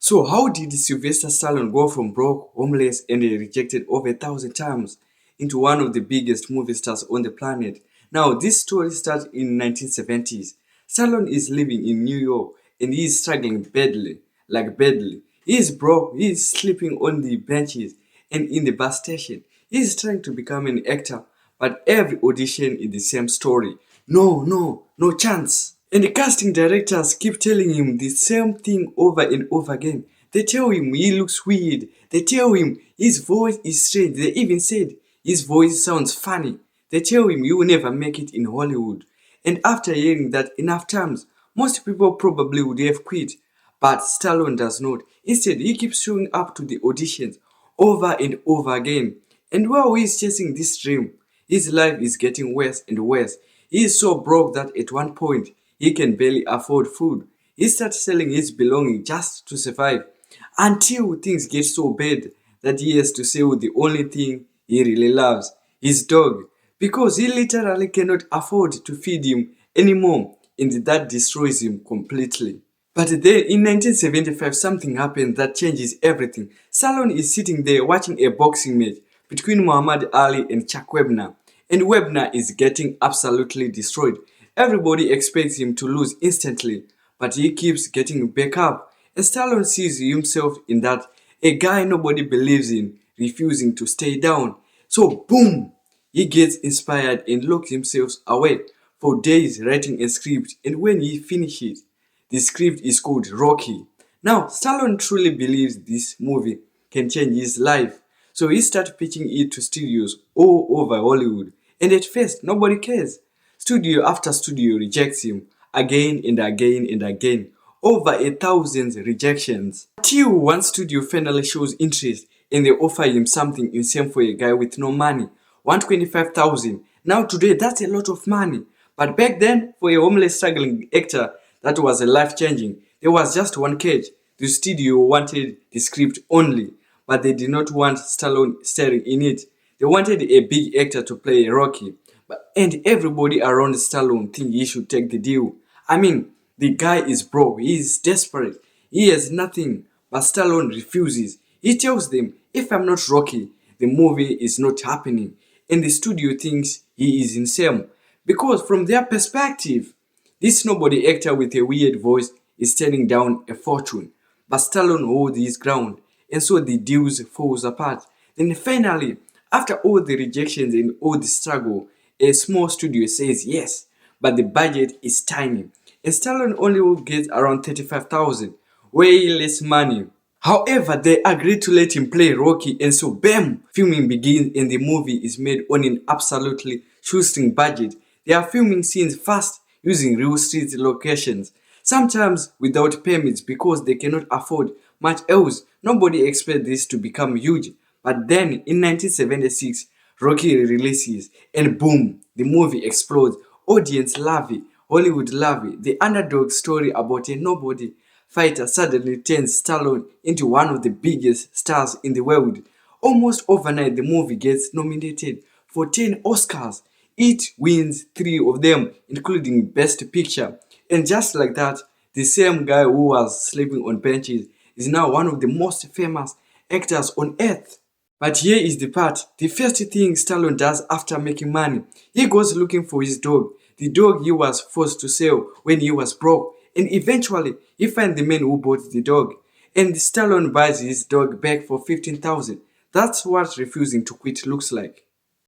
So how did Sylvester Stallone go from broke, homeless, and rejected over 1,000 times into one of the biggest movie stars on the planet? Now, this story starts in 1970s. Stallone is living in New York and he is struggling badly, like badly. He is broke, he is sleeping on the benches and in the bus station. He is trying to become an actor, but every audition is the same story. No, no, no chance. And the casting directors keep telling him the same thing over and over again. They tell him he looks weird. They tell him his voice is strange. They even said his voice sounds funny. They tell him you will never make it in Hollywood. And after hearing that enough times, most people probably would have quit. But Stallone does not. Instead, he keeps showing up to the auditions over and over again. And while he is chasing this dream, his life is getting worse and worse. He is so broke that at one point, he can barely afford food. He starts selling his belongings just to survive until things get so bad that he has to sell the only thing he really loves, his dog, because he literally cannot afford to feed him anymore, and that destroys him completely. But then in 1975, something happened that changes everything. Stallone is sitting there watching a boxing match between Muhammad Ali and Chuck Webner, and Webner is getting absolutely destroyed. Everybody expects him to lose instantly, but he keeps getting back up. And Stallone sees himself in that, a guy nobody believes in, refusing to stay down. So boom, he gets inspired and locks himself away for days writing a script, and when he finishes, the script is called Rocky. Now, Stallone truly believes this movie can change his life, so he starts pitching it to studios all over Hollywood. And at first, nobody cares. Studio after studio rejects him again and again and again. Over 1,000 rejections. Until one studio finally shows interest and they offer him something insane for a guy with no money. 125,000. Now today that's a lot of money. But back then, for a homeless struggling actor, that was a life changing. There was just one catch. The studio wanted the script only, but they did not want Stallone starring in it. They wanted a big actor to play Rocky. And everybody around Stallone think he should take the deal. I mean, the guy is broke, he is desperate, he has nothing, but Stallone refuses. He tells them, if I'm not Rocky, the movie is not happening. And the studio thinks he is insane. Because from their perspective, this nobody actor with a weird voice is turning down a fortune. But Stallone holds his ground, and so the deals falls apart. Then finally, after all the rejections and all the struggle, a small studio says yes, but the budget is tiny. And Stallone only will get around 35,000, way less money. However, they agreed to let him play Rocky, and so bam! Filming begins and the movie is made on an absolutely shoestring budget. They are filming scenes fast using real street locations, sometimes without permits because they cannot afford much else. Nobody expects this to become huge. But then in 1976, Rocky releases and boom, the movie explodes. Audience love it, Hollywood love it. The underdog story about a nobody fighter suddenly turns Stallone into one of the biggest stars in the world. Almost overnight, the movie gets nominated for 10 Oscars. It wins 3 of them, including Best Picture. And just like that, the same guy who was sleeping on benches is now one of the most famous actors on earth. But here is the part. The first thing Stallone does after making money, he goes looking for his dog. The dog he was forced to sell when he was broke. And eventually, he finds the man who bought the dog. And Stallone buys his dog back for 15,000. That's what refusing to quit looks like.